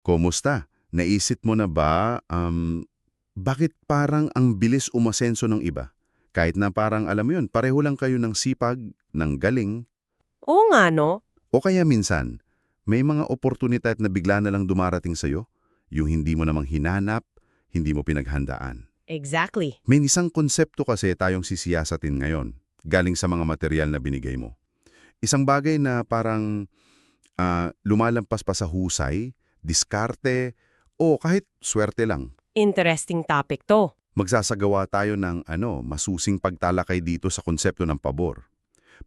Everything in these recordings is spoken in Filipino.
Kumusta? Naisip mo na ba, bakit parang ang bilis umasenso ng iba? Kahit na parang alam mo yun, pareho lang kayo ng sipag, ng galing, Oo nga no, o kaya minsan, may mga oportunidad na bigla na lang dumarating sa'yo, yung hindi mo namang hinanap, hindi mo pinaghandaan. exactly. May isang konsepto kasi tayong sisiyasatin ngayon, galing sa mga material na binigay mo. Isang bagay na parang lumalampas pa sa husay, diskarte, o kahit swerte lang. Interesting topic to. Magsasagawa tayo ng masusing pagtalakay dito sa konsepto ng pabor.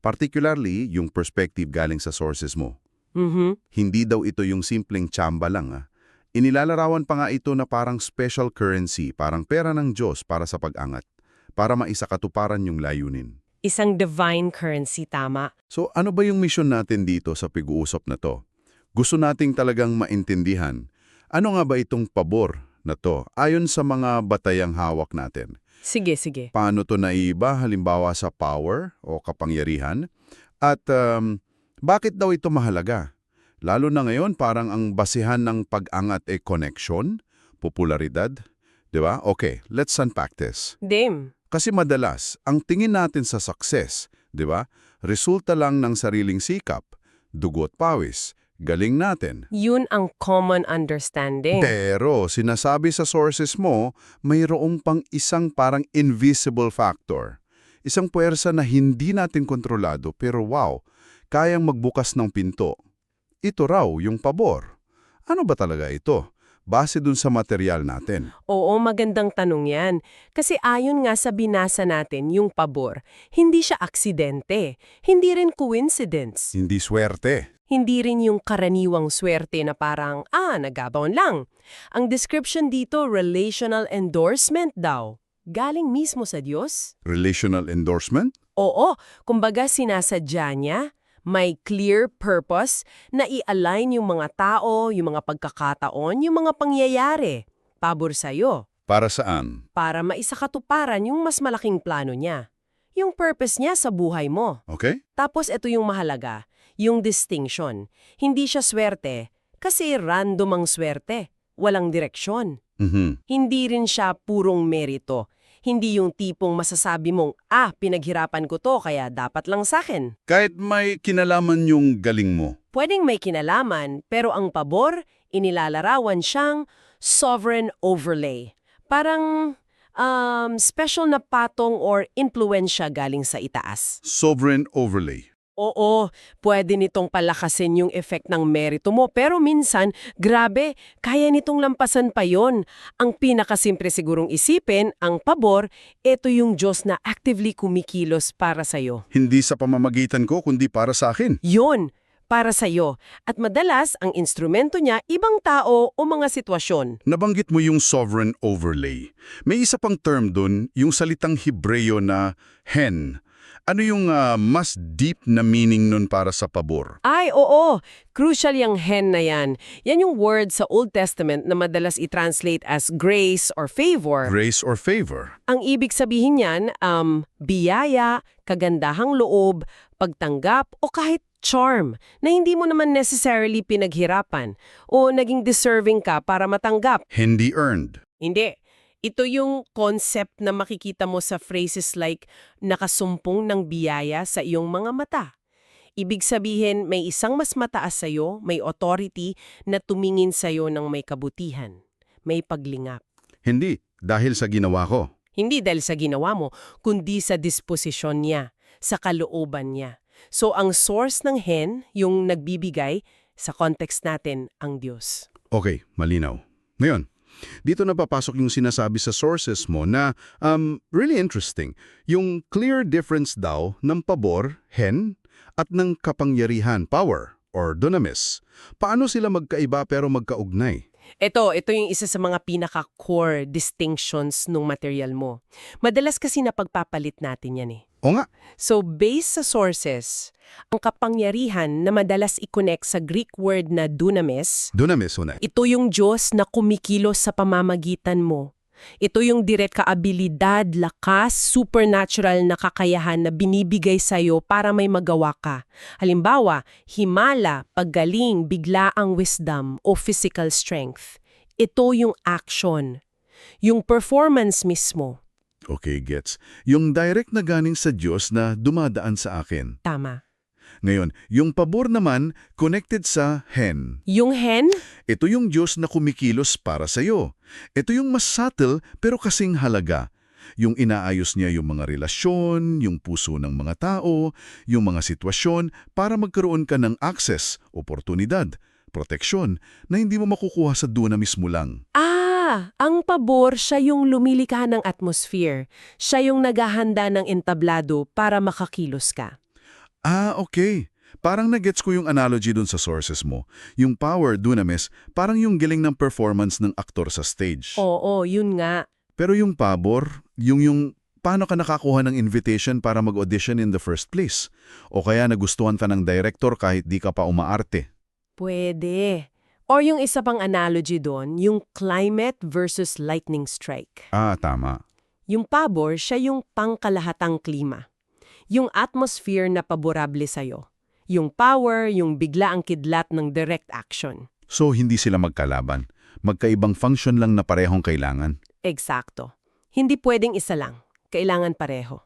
Particularly, yung perspective galing sa sources mo. Mhm. Hindi daw ito yung simpleng tsamba lang. Inilalarawan pa nga ito na parang special currency, parang pera ng Diyos para sa pag-angat, para maisakatuparan yung layunin. Isang divine currency, tama. So ano ba yung mission natin dito sa pag-uusap na to? Gusto nating talagang maintindihan. Ano nga ba itong pabor na to ayon sa mga batayang hawak natin? Sige, sige. Paano to naiba halimbawa sa power o kapangyarihan? At bakit daw ito mahalaga? Lalo na ngayon parang ang basihan ng pag-angat connection, popularidad. Di ba? Okay, let's unpack this. Dame. Kasi madalas, ang tingin natin sa success, di ba? Resulta lang ng sariling sikap, dugot pawis, galing natin. Yun ang common understanding. Pero sinasabi sa sources mo, mayroong pang isang parang invisible factor. Isang puwersa na hindi natin kontrolado pero wow, kayang magbukas ng pinto. Ito raw yung pabor. Ano ba talaga ito? Base dun sa material natin. Oo, magandang tanong yan. Kasi ayon nga sa binasa natin, yung pabor, hindi siya aksidente. Hindi rin coincidence. Hindi swerte. Hindi rin yung karaniwang swerte na parang, nagabon lang. Ang description dito, relational endorsement daw. Galing mismo sa Diyos? Relational endorsement? Oo, kumbaga sinasadya niya, may clear purpose na i-align yung mga tao, yung mga pagkakataon, yung mga pangyayari. Pabor sa'yo, Para saan? para maisakatuparan yung mas malaking plano niya. Yung purpose niya sa buhay mo. Okay? Tapos ito yung mahalaga, yung distinction. Hindi siya swerte, kasi random ang swerte. Walang direksyon. Hindi rin siya purong merito. Hindi yung tipong masasabi mong, pinaghirapan ko to kaya dapat lang sa'kin. Kahit may kinalaman yung galing mo. Pwedeng may kinalaman, pero ang pabor, inilalarawan siyang sovereign overlay. Parang special na patong or impluensya galing sa itaas. Sovereign overlay. Oo, pwede nitong palakasin yung effect ng merito mo, pero minsan, grabe, kaya nitong lampasan pa yon. Ang pinakasimple sigurong isipin, ang pabor, ito yung Diyos na actively kumikilos para sa'yo. Hindi sa pamamagitan ko, kundi para sa akin. Yun, para sa'yo. At madalas, ang instrumento niya, ibang tao o mga sitwasyon. Nabanggit mo yung sovereign overlay. May isa pang term dun, yung salitang Hebreo na hen. Ano yung mas deep na meaning nun para sa pabor? Ay, oo. Crucial yung hen na yan. Yan yung word sa Old Testament na madalas i-translate as grace or favor. Grace or favor? Ang ibig sabihin niyan, biyaya, kagandahang loob, pagtanggap, o kahit charm na hindi mo naman necessarily pinaghirapan o naging deserving ka para matanggap. Hindi earned. Hindi. Ito yung concept na makikita mo sa phrases like nakasumpong ng biyaya sa iyong mga mata. Ibig sabihin, may isang mas mataas sa'yo, may authority na tumingin sa'yo ng may kabutihan, may paglingap. Hindi, dahil sa ginawa ko. Hindi dahil sa ginawa mo, kundi sa disposisyon niya, sa kalooban niya. So ang source ng hen, yung nagbibigay, sa context natin, ang Diyos. Okay, malinaw. Ngayon, dito na papasok yung sinasabi sa sources mo na really interesting. Yung clear difference daw ng pabor, hen, at ng kapangyarihan, power, or dunamis. Paano sila magkaiba pero magkaugnay? Ito yung isa sa mga pinaka-core distinctions ng material mo. Madalas kasi napagpapalit natin yan eh. O nga, So, based sa sources, ang kapangyarihan na madalas i-connect sa Greek word na dunamis, dunamis una. ito yung Diyos na kumikilos sa pamamagitan mo. Ito yung direct kaabilidad, lakas, supernatural na kakayahan na binibigay sa'yo para may magawa ka. Halimbawa, himala, paggaling, biglaang wisdom o physical strength. Ito yung action. Yung performance mismo. Okay, gets. Yung direct na galing sa Diyos na dumadaan sa akin. Tama. Ngayon, yung pabor naman, connected sa hen. Yung hen? Ito yung Diyos na kumikilos para sa'yo. Ito yung mas subtle pero kasing halaga. Yung inaayos niya yung mga relasyon, yung puso ng mga tao, yung mga sitwasyon para magkaroon ka ng access, oportunidad, proteksyon na hindi mo makukuha sa dunamis mo lang. Ang pabor, siya yung lumilikha ng atmosphere. Siya yung naghahanda ng entablado para makakilos ka. Okay. Parang nagets ko yung analogy dun sa sources mo. Yung power, dunamis, parang yung galing ng performance ng aktor sa stage. Oo, yun nga. Pero yung pabor, yung paano ka nakakuha ng invitation para mag-audition in the first place? O kaya nagustuhan ka ng director kahit di ka pa umaarte? Pwede. Or yung isa pang analogy doon, yung climate versus lightning strike. Tama. Yung pabor, siya yung pangkalahatang klima. Yung atmosphere na paborable sa'yo. Yung power, yung biglaang kidlat ng direct action. So, hindi sila magkalaban. Magkaibang function lang na parehong kailangan. Eksakto. Hindi pwedeng isa lang. Kailangan pareho.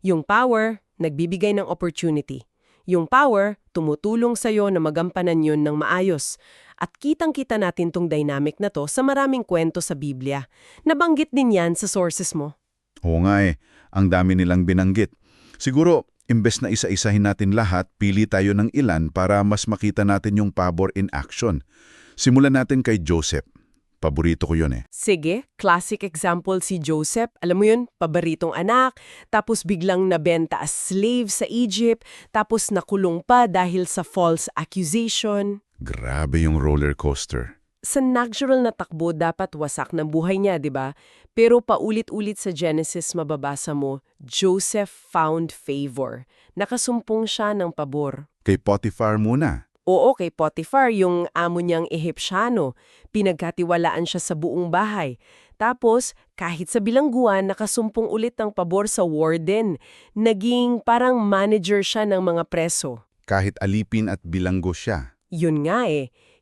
Yung power, nagbibigay ng opportunity. Yung power, tumutulong sa'yo na magampanan yun ng maayos. At kitang-kita natin tong dynamic na to sa maraming kwento sa Biblia. Nabanggit din yan sa sources mo. Oo nga ang dami nilang binanggit. Siguro, imbes na isa-isahin natin lahat, pili tayo ng ilan para mas makita natin yung pabor in action. Simulan natin kay Joseph. Paborito ko yun Sige, classic example si Joseph. Alam mo yun, paboritong anak, tapos biglang nabenta as slave sa Egypt, tapos nakulong pa dahil sa false accusation. Grabe yung roller coaster. Sa natural na takbo, dapat wasak ng buhay niya, di ba? Pero paulit-ulit sa Genesis mababasa mo, Joseph found favor. Nakasumpong siya ng pabor. Kay Potiphar muna. Oo, kay Potiphar, yung amo niyang Ehipsyano. Pinagkatiwalaan siya sa buong bahay. Tapos, kahit sa bilangguan, nakasumpong ulit ng pabor sa warden. Naging parang manager siya ng mga preso. Kahit alipin at bilanggo siya. Yun nga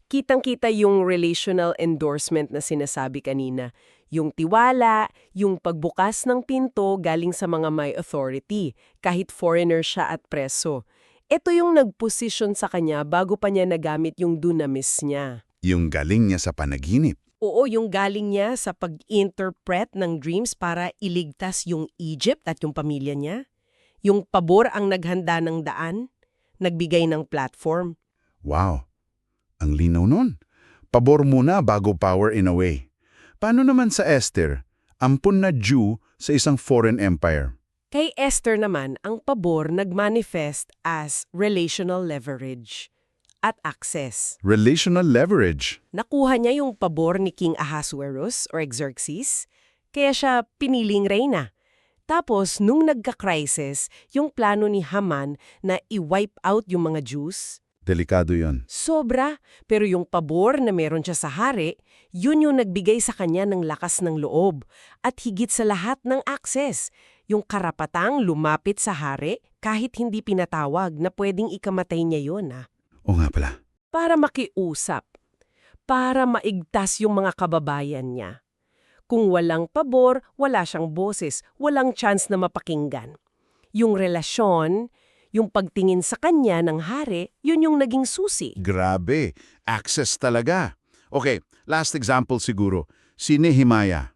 Kitang-kita yung relational endorsement na sinasabi kanina. Yung tiwala, yung pagbukas ng pinto galing sa mga may authority, kahit foreigner siya at preso. Ito yung nagposisyon sa kanya bago pa niya nagamit yung dunamis niya. Yung galing niya sa panaginip. Oo, yung galing niya sa pag-interpret ng dreams para iligtas yung Egypt at yung pamilya niya. Yung pabor ang naghanda ng daan, nagbigay ng platform. Wow, ang linaw nun. Pabor muna bago power in a way. Paano naman sa Esther, ampun na Jew sa isang foreign empire? Kay Esther naman, ang pabor nagmanifest as relational leverage at access. Relational leverage. Nakuha niya yung pabor ni King Ahasuerus or Xerxes, kaya siya piniling reyna. Tapos, nung nagka-crisis, yung plano ni Haman na i-wipe out yung mga Jews, Delikado yon. sobra, pero yung pabor na meron siya sa hari, yun yung nagbigay sa kanya ng lakas ng loob. At higit sa lahat ng access, yung karapatang lumapit sa hari kahit hindi pinatawag na pwedeng ikamatay niya yun. O nga pala. Para makiusap, para maigtas yung mga kababayan niya. Kung walang pabor, wala siyang boses, walang chance na mapakinggan. Yung relasyon, yung pagtingin sa kanya ng hari, yun yung naging susi. Grabe, access talaga. Okay, last example siguro. Si Nehemiah.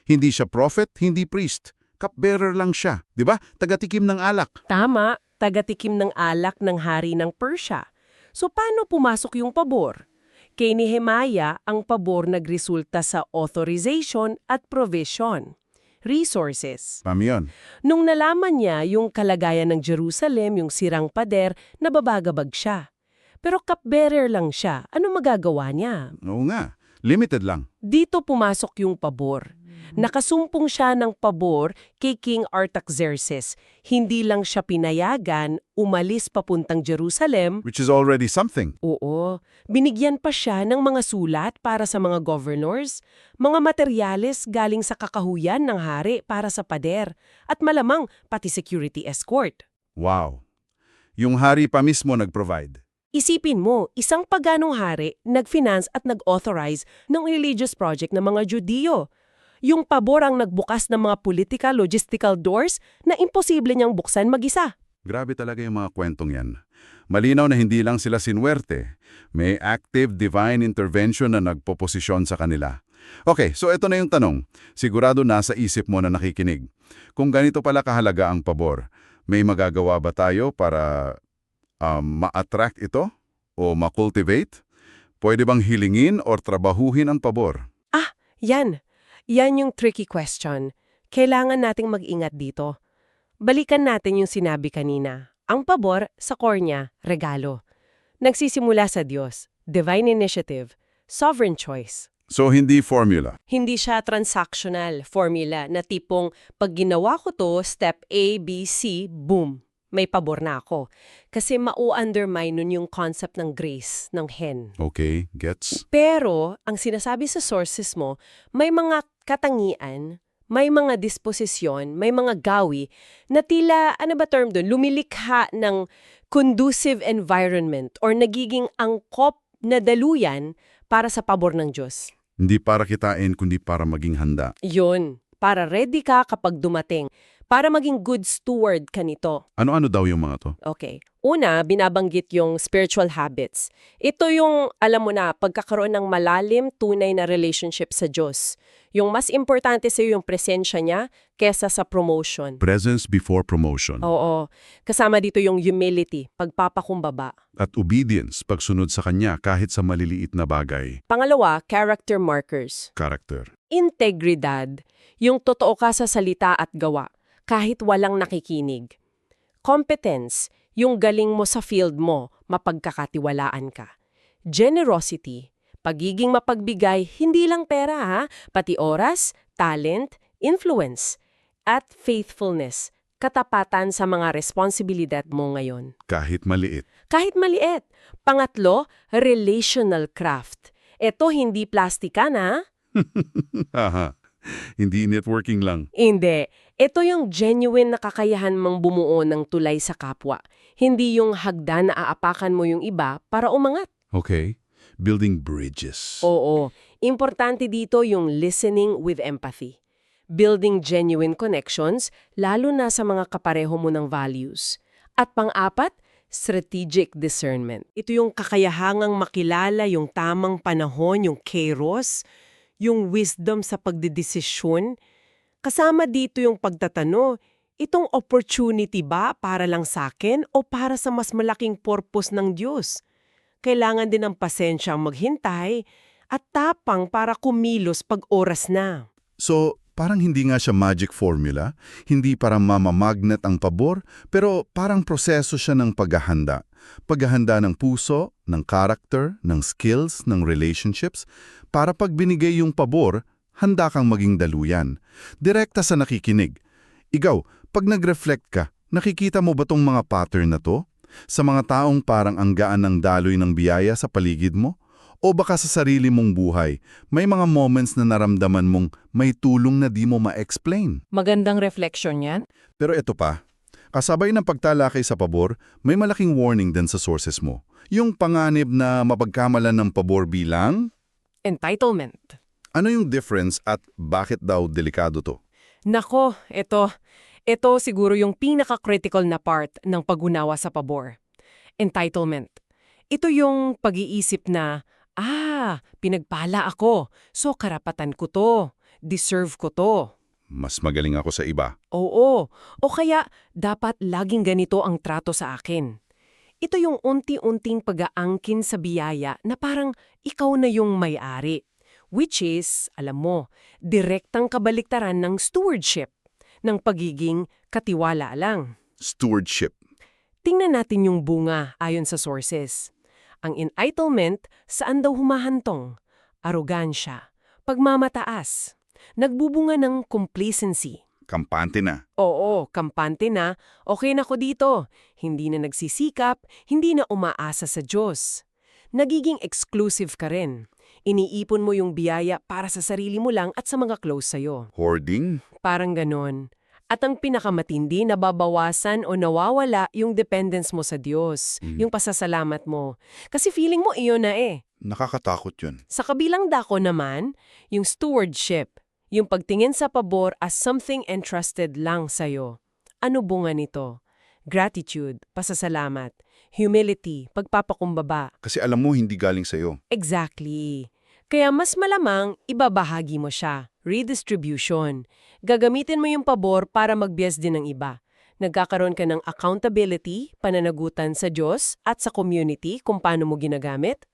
Hindi siya prophet, hindi priest. Cupbearer lang siya, di ba? Tagatikim ng alak. Tama, tagatikim ng alak ng hari ng Persia. So paano pumasok yung pabor? Kay Nehemiah, ang pabor nagresulta sa authorization at provision. Resources. Paano yun? Nung nalaman niya yung kalagayan ng Jerusalem, yung sirang pader, nababagabag siya. Pero cupbearer lang siya. Ano magagawa niya? Oo nga, limited lang. Dito pumasok yung pabor. Nakasumpong siya ng pabor kay King Artaxerxes. Hindi lang siya pinayagan, umalis papuntang Jerusalem. Which is already something. Oo, binigyan pa siya ng mga sulat para sa mga governors, mga materyales galing sa kakahuyan ng hari para sa pader, at malamang pati security escort. Wow. Yung hari pa mismo nag-provide. Isipin mo, isang paganong hari nag-finance at nag-authorize ng religious project ng mga Judiyo. Yung pabor ang nagbukas ng mga political, logistical doors na imposible niyang buksan mag-isa. Grabe talaga yung mga kwentong yan. Malinaw na hindi lang sila sinwerte. May active divine intervention na nagpoposisyon sa kanila. Okay, so ito na yung tanong. Sigurado nasa isip mo na nakikinig. Kung ganito pala kahalaga ang pabor, may magagawa ba tayo para ma-attract ito o ma-cultivate? Pwede bang hilingin o trabahuhin ang pabor? Yan. Yan yung tricky question. Kailangan nating mag-ingat dito. Balikan natin yung sinabi kanina. Ang pabor, sa core niya, regalo. Nagsisimula sa Diyos, divine initiative, sovereign choice. So hindi formula. Hindi siya transactional formula na tipong pag ginawa ko to, step A, B, C, boom, may pabor na ako. Kasi mau-undermine nun yung concept ng grace, ng hen. Okay, gets? Pero, ang sinasabi sa sources mo, may mga katangian, may mga disposisyon, may mga gawi na tila, ano ba term doon, lumilikha ng conducive environment or nagiging angkop na daluyan para sa pabor ng Diyos. Hindi para kitain, kundi para maging handa. Yun, para ready ka kapag dumating, para maging good steward ka nito. Ano-ano daw yung mga to? Okay. Una, binabanggit yung spiritual habits. Ito yung, alam mo na, pagkakaroon ng malalim, tunay na relationship sa Diyos. Yung mas importante sa'yo yung presensya niya kesa sa promotion. Presence before promotion. Oo. Kasama dito yung humility, pagpapakumbaba. At obedience, pagsunod sa kanya kahit sa maliliit na bagay. Pangalawa, character markers. Character. Integridad, yung totoo ka sa salita at gawa, kahit walang nakikinig. Competence, yung galing mo sa field mo, mapagkakatiwalaan ka. Generosity, pagiging mapagbigay, hindi lang pera ha, pati oras, talent, influence. At faithfulness, katapatan sa mga responsibilidad mo ngayon. Kahit maliit. Kahit maliit. Pangatlo, relational craft. Ito hindi plastikan ha? Haha. Hindi networking lang. Hindi. Ito yung genuine na kakayahan mong bumuo ng tulay sa kapwa. Hindi yung hagdan na aapakan mo yung iba para umangat. Okay. Building bridges. Oo. Importante dito yung listening with empathy. Building genuine connections, lalo na sa mga kapareho mo ng values. At pang-apat, strategic discernment. Ito yung kakayahangang makilala yung tamang panahon, yung kairos, yung wisdom sa pagdedesisyon. Kasama dito yung pagtatano, itong opportunity ba para lang sa akin o para sa mas malaking purpose ng Diyos? Kailangan din ng pasensya ang maghintay at tapang para kumilos pag oras na. So, parang hindi nga siya magic formula, hindi parang mamamagnet ang pabor, pero parang proseso siya ng paghahanda. Paghahanda ng puso, ng character, ng skills, ng relationships, para pag binigay yung pabor, handa kang maging daluyan. Direkta sa nakikinig. Ikaw, pag nag-reflect ka, nakikita mo ba tong mga pattern na to? Sa mga taong parang ang gaan ng daloy ng biyaya sa paligid mo? O baka sa sarili mong buhay, may mga moments na naramdaman mong may tulong na di mo ma-explain? Magandang reflection yan. Pero ito pa, kasabay ng pagtalakay sa pabor, may malaking warning din sa sources mo. Yung panganib na mapagkamalan ng pabor bilang? Entitlement. Ano yung difference at bakit daw delikado to? Nako, ito siguro yung pinaka-critical na part ng pag-unawa sa pabor. Entitlement. Ito yung pag-iisip na, pinagpala ako, so karapatan ko to, deserve ko to. Mas magaling ako sa iba. Oo, o kaya dapat laging ganito ang trato sa akin. Ito yung unti-unting pag-aangkin sa biyaya na parang ikaw na yung may-ari. Which is, alam mo, direktang kabaliktaran ng stewardship, ng pagiging katiwala lang. Stewardship. Tingnan natin yung bunga ayon sa sources. Ang entitlement, saan daw humahantong? Arogansya, pagmamataas. Nagbubunga ng complacency. Kampante na. Oo, kampante na, okay na ko dito. Hindi na nagsisikap, hindi na umaasa sa Diyos. Nagiging exclusive ka rin. Iniipon mo yung biyaya para sa sarili mo lang at sa mga close sa'yo. Hoarding? Parang ganon. At ang pinakamatindi, nababawasan o nawawala yung dependence mo sa Diyos, yung pasasalamat mo. Kasi feeling mo iyon na eh. Nakakatakot yun. Sa kabilang dako naman, yung stewardship, yung pagtingin sa pabor as something entrusted lang sa'yo. Ano bunga nito? Gratitude, pasasalamat, humility, pagpapakumbaba. Kasi alam mo hindi galing sa'yo. Exactly. Kaya mas malamang ibabahagi mo siya. Redistribution. Gagamitin mo yung pabor para magbias din ng iba. Nagkakaroon ka ng accountability, pananagutan sa Diyos at sa community kung paano mo ginagamit.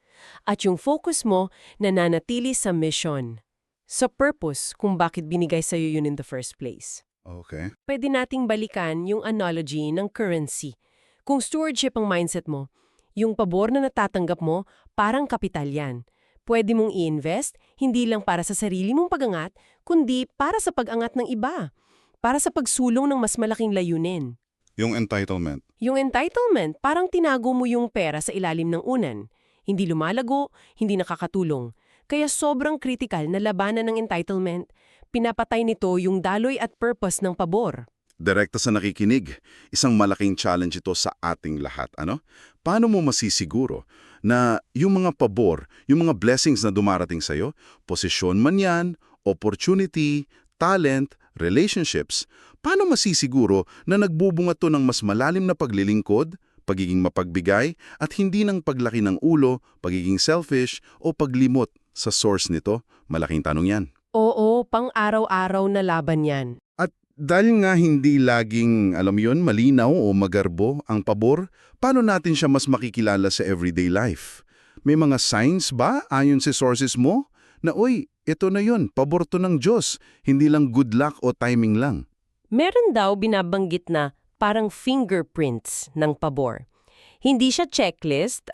At yung focus mo nananatili sa mission. Sa purpose kung bakit binigay sa'yo yun in the first place. Okay. Pwede nating balikan yung analogy ng currency. Kung stewardship ang mindset mo, yung pabor na natatanggap mo, parang kapital yan. Pwede mong i-invest, hindi lang para sa sarili mong pagangat, kundi para sa pagangat ng iba. Para sa pagsulong ng mas malaking layunin. Yung entitlement. Yung entitlement, parang tinago mo yung pera sa ilalim ng unan. Hindi lumalago, hindi nakakatulong. Kaya sobrang kritikal na labanan ng entitlement. Pinapatay nito yung daloy at purpose ng pabor. Direkta sa nakikinig, isang malaking challenge ito sa ating lahat. Ano? Paano mo masisiguro na yung mga pabor, yung mga blessings na dumarating sa'yo, posisyon man yan, opportunity, talent, relationships, paano masisiguro na nagbubunga to ng mas malalim na paglilingkod, pagiging mapagbigay, at hindi ng paglaki ng ulo, pagiging selfish, o paglimot sa source nito? Malaking tanong yan. Oo, pang-araw-araw na laban yan. At dahil nga hindi laging, alam yon, malinaw o magarbo ang pabor, paano natin siya mas makikilala sa everyday life? May mga signs ba ayon sa sources mo na, uy, ito na yon, pabor to ng Diyos, hindi lang good luck o timing lang? Meron daw binabanggit na parang fingerprints ng pabor. Hindi siya checklist,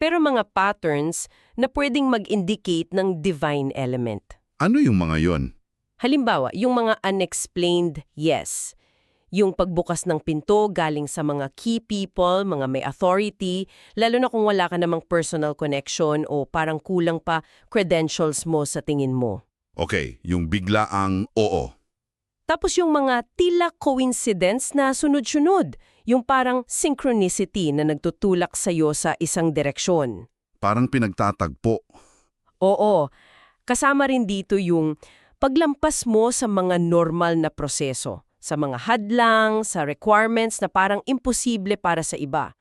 pero mga patterns na pwedeng mag-indicate ng divine element. Ano yung mga yon? Halimbawa, yung mga unexplained yes. Yung pagbukas ng pinto galing sa mga key people, mga may authority, lalo na kung wala ka namang personal connection o parang kulang pa credentials mo sa tingin mo. Okay, yung biglaang oo. Tapos yung mga tila coincidence na sunod-sunod, yung parang synchronicity na nagtutulak sa'yo sa isang direksyon. Parang pinagtatagpo. Oo, kasama rin dito yung paglampas mo sa mga normal na proseso, sa mga hadlang, sa requirements na parang imposible para sa iba.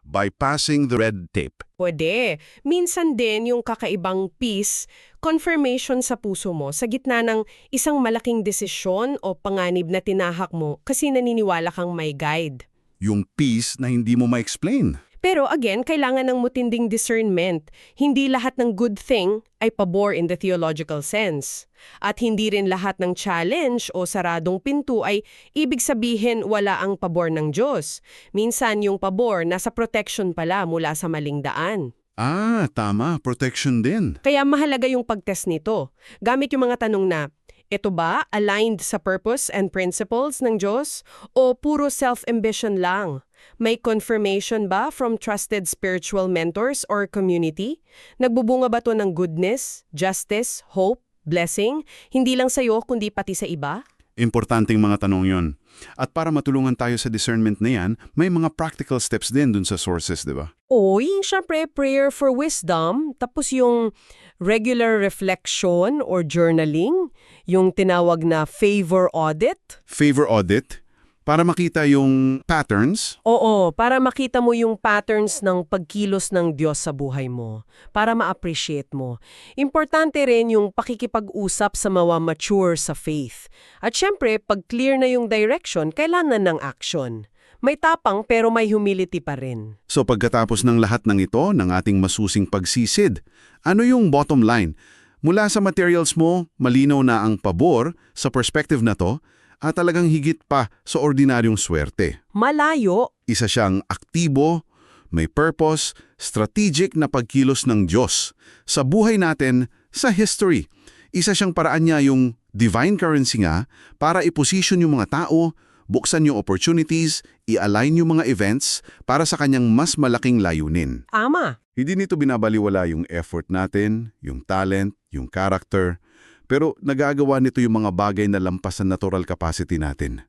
Bypassing the red tape. Pwede. Minsan din yung kakaibang peace, confirmation sa puso mo sa gitna ng isang malaking desisyon o panganib na tinahak mo kasi naniniwala kang may guide. Yung peace na hindi mo ma-explain. Pero again, kailangan ng matinding discernment. Hindi lahat ng good thing ay pabor in the theological sense. At hindi rin lahat ng challenge o saradong pinto ay ibig sabihin wala ang pabor ng Diyos. Minsan yung pabor nasa protection pala mula sa maling daan. Ah, tama. Protection din. Kaya mahalaga yung pag-test nito. Gamit yung mga tanong na, ito ba aligned sa purpose and principles ng Diyos o puro self-ambition lang? May confirmation ba from trusted spiritual mentors or community? Nagbubunga ba to ng goodness, justice, hope, blessing? Hindi lang sa'yo kundi pati sa iba? Importanteng mga tanong yon. At para matulungan tayo sa discernment na yan, may mga practical steps din dun sa sources, di ba? O, yung syempre prayer for wisdom, tapos yung regular reflection or journaling, yung tinawag na favor audit. Favor audit, para makita yung patterns. Oo, para makita mo yung patterns ng pagkilos ng Diyos sa buhay mo, para ma-appreciate mo. Importante rin yung pakikipag-usap sa mga mature sa faith. At syempre, pag clear na yung direction, kailangan ng action. May tapang pero may humility pa rin. So pagkatapos ng lahat ng ito, ng ating masusing pagsisid, ano yung bottom line? Mula sa materials mo, malinaw na ang pabor sa perspective na to, at talagang higit pa sa ordinaryong swerte. Malayo. Isa siyang aktibo, may purpose, strategic na pagkilos ng Diyos sa buhay natin, sa history. Isa siyang paraan niya yung Divine currency nga para i-position yung mga tao, buksan yung opportunities, i-align yung mga events para sa kanyang mas malaking layunin. Tama. Hindi nito binabaliwala yung effort natin, yung talent, yung character, pero nagagawa nito yung mga bagay na lampas sa natural capacity natin.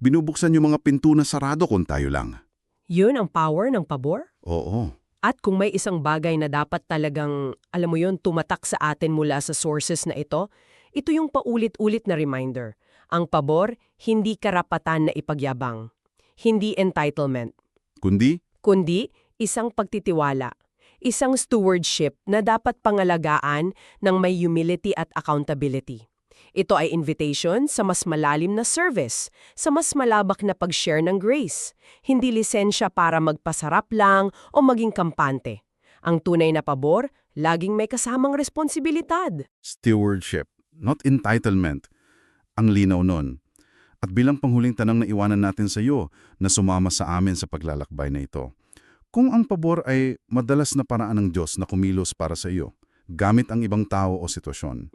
Binubuksan yung mga pinto na sarado kung tayo lang. Yun ang power ng pabor? Oo. At kung may isang bagay na dapat talagang, alam mo yun, tumatak sa atin mula sa sources na ito yung paulit-ulit na reminder. Ang pabor, hindi karapatan na ipagyabang. Hindi entitlement. Kundi, Isang pagtitiwala. Isang stewardship na dapat pangalagaan ng may humility at accountability. Ito ay invitation sa mas malalim na service, sa mas malabak na pag-share ng grace. Hindi lisensya para magpasarap lang o maging kampante. Ang tunay na pabor, laging may kasamang responsibilidad. stewardship, not entitlement. Ang linaw nun. At bilang panghuling tanong na iwanan natin sa iyo na sumama sa amin sa paglalakbay na ito. Kung ang pabor ay madalas na paraan ng Diyos na kumilos para sa iyo, gamit ang ibang tao o sitwasyon,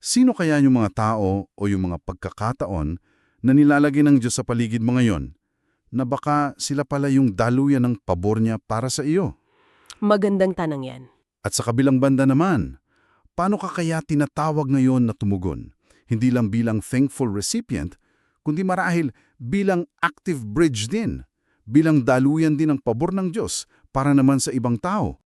sino kaya yung mga tao o yung mga pagkakataon na nilalagay ng Diyos sa paligid mo ngayon na baka sila pala yung daluyan ng pabor niya para sa iyo? Magandang tanong yan. At sa kabilang banda naman, paano ka kaya tinatawag ngayon na tumugon? Hindi lang bilang thankful recipient, kundi marahil bilang active bridge din, bilang daluyan din ng pabor ng Diyos para naman sa ibang tao.